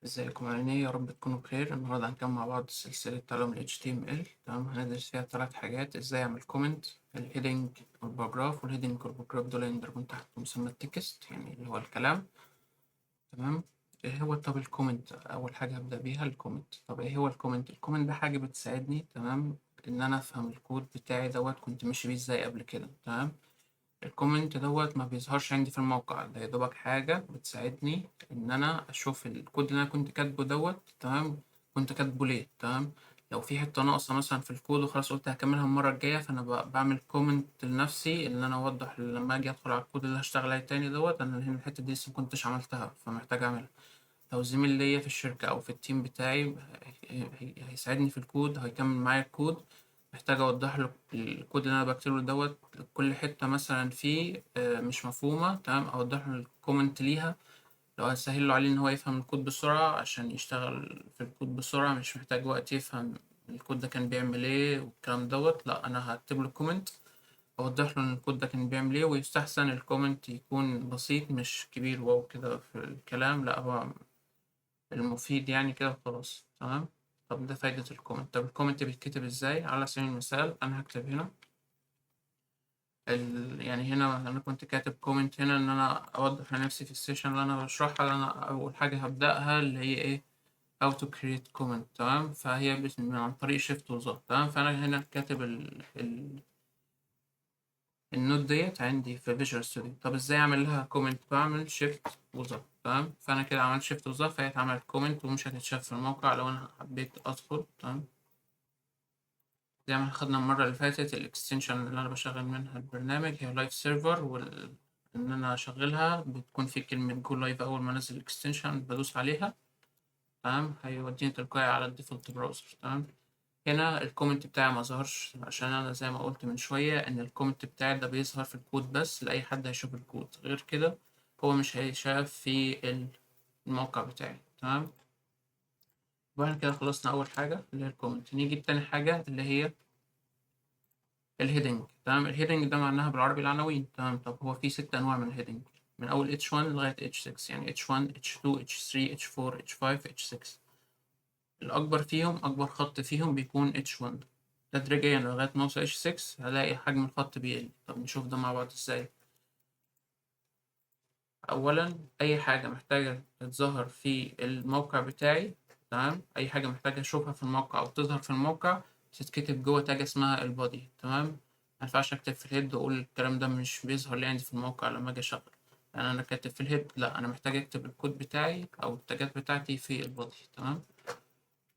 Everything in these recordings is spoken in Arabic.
ازيكم عاملين ايه؟ يا رب تكونوا بخير. النهارده هنكمل مع بعض سلسلة تعلم ال HTML. تمام، هندرس فيها 3 حاجات: ازاي اعمل كومنت، الهيدنج والباراجراف. والهيدنج والباراجراف دول يندرجون تحت مسمى التكست، يعني اللي هو الكلام. تمام. ايه هو طب الكومنت؟ اول حاجة هبدأ بيها الكومنت. طب ايه هو الكومنت؟ الكومنت ده حاجة بتساعدني، تمام، ان انا افهم الكود بتاعي كنت ماشي بيه ازاي قبل كده. تمام. الكومنت ما بيظهرش عندي في الموقع ده، يا دوبك حاجة بتساعدني إن أنا أشوف الكود اللي أنا كنت كاتبه تمام، كنت كاتبه ليه. تمام. لو في حتة ناقصة مثلا في الكود وخلاص قلت هكملها المرة الجاية، فأنا بعمل كومنت لنفسي إن أنا أوضح لما أجي أدخل على الكود اللي هشتغل عليه تاني أنا هنا الحتة دي لسه مكنتش عملتها فمحتاج أعملها. لو زميل ليا في الشركة أو في التيم بتاعي هيساعدني في الكود، هيكمل معايا الكود، محتاج أوضح له الكود اللي أنا بكتبه كل حتة مثلا فيه مش مفهومة، تمام، أوضح له الكومنت ليها. لو هسهل له عليه إن هو يفهم الكود بسرعة عشان يشتغل في الكود بسرعة، مش محتاج وقت يفهم الكود ده كان بيعمل إيه والكلام لا، أنا هكتب له كومنت أوضح له إن الكود ده كان بيعمل إيه. ويستحسن الكومنت يكون بسيط مش كبير واو كده في الكلام، لا هو المفيد يعني كده وخلاص. تمام. طب ده فايدة الكومنت. طب الكومنت بيتكتب ازاي؟ على سبيل المثال انا هكتب هنا يعني هنا انا كنت كاتب كومنت هنا ان انا اوضح لنفسي في السيشن اللي انا بشرحها، اللي انا اول حاجة هبدأها اللي هي ايه، how to create comment. تمام. فهي عن طريق shift وظبط. تمام. فانا هنا كاتب النوت عندي في فيجوال ستوديو. طب ازاي اعمل لها كومنت؟ بعمل شيفت وظبط. تمام. فانا كده عملت شيفت وظبط، فهي اتعملت كومنت ومش هتتشاف في الموقع لو انا حبيت ادخل. تمام. زي ما خدنا المره اللي فاتت، الاكستنشن اللي انا بشغل منها البرنامج هي لايف سيرفر، ان انا اشغلها بتكون في كلمه جو لايف. اول ما انزل الاكستنشن بدوس عليها، تمام، هيوديني تلقائي على الديفولت براوزر. تمام. هنا الكومنت بتاعي ما ظهرش عشان انا زي ما قلت من شوية ان الكومنت بتاعي ده بيظهر في الكود بس لأي حد هيشوف الكود، غير كده هو مش هيشاف في الموقع بتاعي. تمام. واحنا كده خلصنا اول حاجة اللي هي الكومنت. نيجي لتاني حاجة اللي هي الهيدنج. تمام. الهيدنج ده معناها بالعربي العناوين. تمام. طب هو في 6 انواع من الهيدنج، من اول H1 لغاية H6، يعني H1 H2 H3 H4 H5 H6. الأكبر فيهم، أكبر خط فيهم بيكون H1. تدريجيا لغاية ما أوصل H6 هلاقي حجم الخط بيقل. طب نشوف ده مع بعض إزاي. أولا أي حاجة محتاجة تتظهر في الموقع بتاعي، تمام، أي حاجة محتاجة أشوفها في الموقع أو تظهر في الموقع تتكتب جوه تاج اسمها البادي. تمام. مينفعش أكتب في الهيد وأقول الكلام ده مش بيظهر لي عندي في الموقع لما أجي أشغل. يعني أنا كاتب في الهيد، لأ، أنا محتاج أكتب الكود بتاعي أو التاجات بتاعتي في البادي. تمام.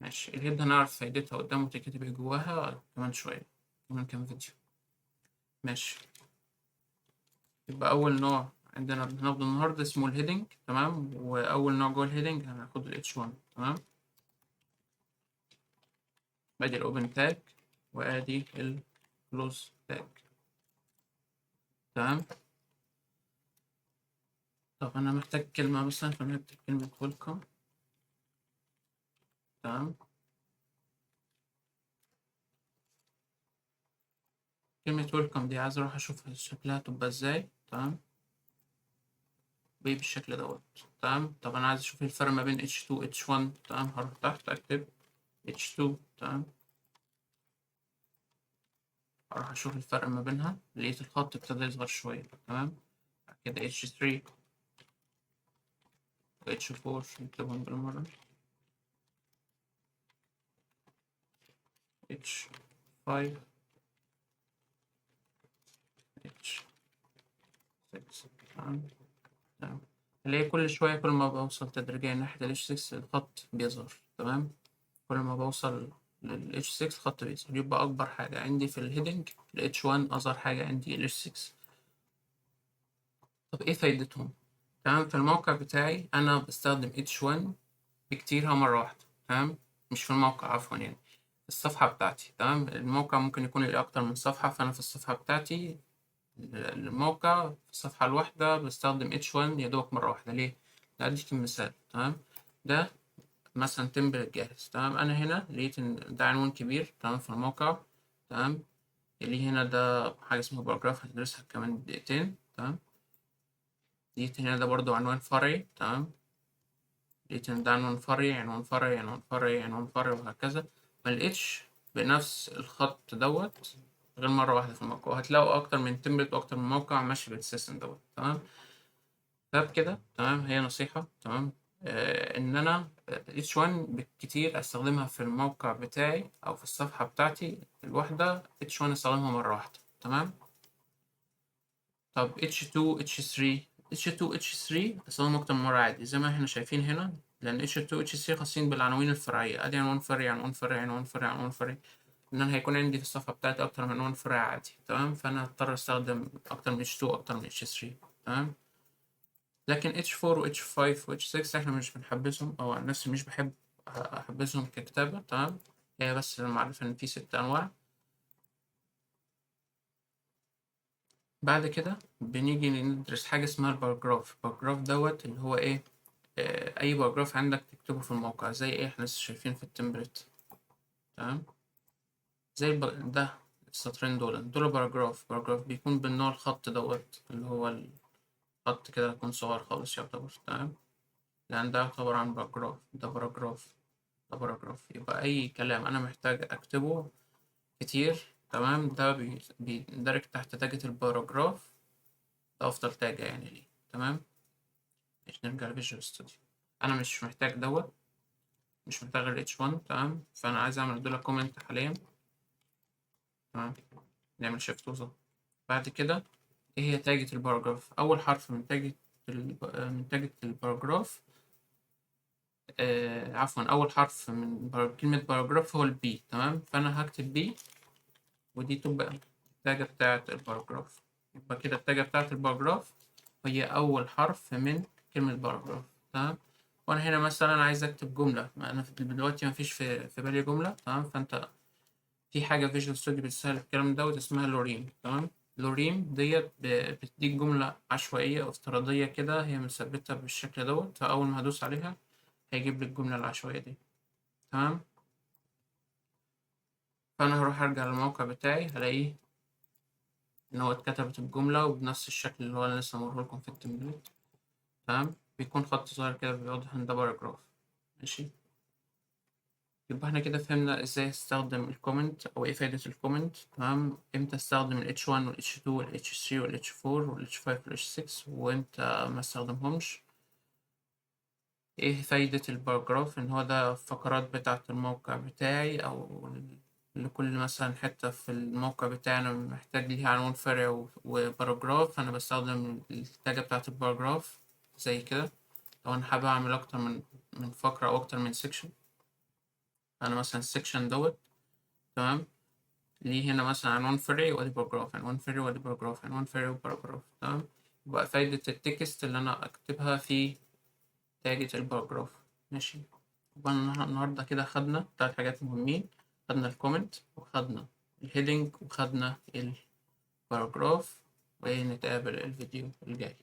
ماشي. الهيد هنعرف فايدتها قدام وتكتب ايه جواها كمان شوية، كمان كام فيديو. ماشي. يبقى أول نوع عندنا بناخده النهاردة اسمه الهيدنج. تمام. وأول نوع جوه الهيدنج هناخد ال H1. تمام. أدي الأوبن تاج وأدي الكلوز تاج. تمام. طب أنا محتاج كلمة مثلا، فأنا هكتب كلمة ويلكم. تمام. كلمة ويلكم دي عايز أروح أشوف شكلها تبقى إزاي. تمام. بالشكل تمام. طب أنا عايز أشوف الفرق ما بين H2 H1. تمام. هروح تحت أكتب H2. تمام. أروح أشوف الفرق ما بينها، لقيت الخط ابتدى يصغر شوية. تمام. بعد كده H3 و H4 نكتبهم بالمرة. H5 H6. تمام. تمام. اللي هي كل شوية كل ما بوصل تدريجيا ناحية ال H6 الخط بيظهر. تمام. كل ما بوصل لل H6 الخط بيظهر. يبقى أكبر حاجة عندي في الهيدنج ال H1، أصغر حاجة عندي ال H6. طب إيه فايدتهم؟ تمام. في الموقع بتاعي أنا بستخدم H1 بكتيرها مرة واحدة. تمام. مش في الموقع، عفوا، يعني الصفحة بتاعتي. تمام. الموقع ممكن يكون لي أكتر من صفحة، فأنا في الصفحة بتاعتي الموقع في الصفحة الواحدة بستخدم H1 يا دوبك مرة واحدة. ليه؟ أديك مثال. تمام. ده مثلا تمبلت جاهز. تمام. أنا هنا لقيت إن ده عنوان كبير، تمام، في الموقع. تمام. اللي هنا ده حاجة اسمها باراجراف هندرسها كمان دقيقتين. تمام. لقيت هنا ده برضو عنوان فرعي. تمام. لقيت إن ده عنوان فرعي، عنوان فرعي، عنوان فرعي، عنوان فرعي، وهكذا. ملقتش بنفس الخط دوت غير مرة واحدة في الموقع، وهتلاقوا أكتر من تمبلت وأكتر من موقع ماشي بالسيستم دوت. تمام. فبكده تمام، هي نصيحة. تمام. إن أنا H1 بالكتير أستخدمها في الموقع بتاعي أو في الصفحة بتاعتي الواحدة. H1 أستخدمها مرة واحدة. تمام. طب H2 H3 H2 H3 أستخدمهم أكتر من مرة عادي زي ما احنا شايفين هنا، لأن H2 H3 خاصين بالعناوين الفرعية. أدي عنوان فرعي، عنوان فرعي، عنوان فرعي، عنوان فرعي. إن أنا هيكون عندي في الصفحة بتاعتي أكتر من عنوان فرعي عادي. تمام. فأنا هضطر أستخدم أكتر من H2 وأكتر من H3. تمام. لكن H4 و H5 و H6 احنا مش بنحبذهم، أو عن نفسي مش بحب أحبذهم ككتابة. تمام. هي بس المعرفة إن في 6 أنواع. بعد كده بنيجي ندرس حاجة اسمها الباراجراف. الباراجراف دوت اللي هو إيه؟ أي باراجراف عندك تكتبه في الموقع زي إيه احنا لسه شايفين في التمبلت. تمام. زي ده السطرين دول باراجراف بيكون بالنوع الخط دوت اللي هو الخط كده يكون صغير خالص يعتبر. تمام. لأن ده يعتبر عن باراجراف. ده باراجراف، ده باراجراف. يبقى أي كلام أنا محتاج أكتبه كتير، تمام، ده بيندرج تحت تاجة الباراجراف. ده أفضل تاجة يعني ليه. تمام. مش نرجع لفيجوال ستوديو. أنا مش محتاج دوت، مش محتاج غير H1. تمام. فأنا عايز أعمل دول كومنت حاليا. تمام. نعمل شيفت وظبط. بعد كده إيه هي تاجة الباراجراف؟ أول حرف من تاجة الباراجراف، عفوا، أول حرف من كلمة باراجراف هو البي. تمام. فأنا هكتب بي، ودي تبقى التاجة بتاعة الباراجراف. يبقى كده التاجة بتاعة الباراجراف هي أول حرف من كلمة باراجراف. تمام. وأنا هنا مثلا عايز أكتب جملة، ما أنا دلوقتي مفيش في بالي جملة. تمام. فأنت في حاجة فيجوال ستوديو بتسهل الكلام دوت اسمها لوريم. تمام. لوريم ديت بتديك جملة عشوائية أو افتراضية كده، هي مثبتة بالشكل دوت، فأول ما هدوس عليها هيجيب لي الجملة العشوائية دي. تمام. فأنا هروح أرجع للموقع بتاعي هلاقيه إن هو اتكتبت الجملة وبنفس الشكل اللي هو أنا لسه موريهولكم في التمبلت. تمام. بيكون خط صغير كده بيوضح إن ده باراجراف. ماشي. يبقى احنا كده فهمنا ازاي استخدم الكومنت او ايه فايدة الكومنت. تمام. امتى استخدم ال H1 وال H2 وال H3 وال H4 وال H5 وال H6 وامتى ما استخدمهمش. ايه فايدة الباراجراف؟ ان هو ده الفقرات بتاعة الموقع بتاعي، او لكل مثلا حتة في الموقع بتاعي انا محتاج ليها عنوان فرعي وباراجراف، فانا بستخدم التاجة بتاعة الباراجراف زي كده. لو انا حابب اعمل اكتر من فقرة او اكتر من سيكشن، انا مثلا السيكشن دوت. تمام. ليه هنا مثلا عنوان فرعي وادي باراجراف، عنوان فرعي وادي باراجراف، عنوان فرعي وباراجراف. تمام. يبقى فايدة التكست اللي أنا أكتبها في تاجة الباراجراف. ماشي. يبقى النهاردة كده خدنا 3 حاجات مهمين. خدنا الكومنت، وخدنا الهيدنج، وخدنا الباراجراف. ونتقابل الفيديو الجاي.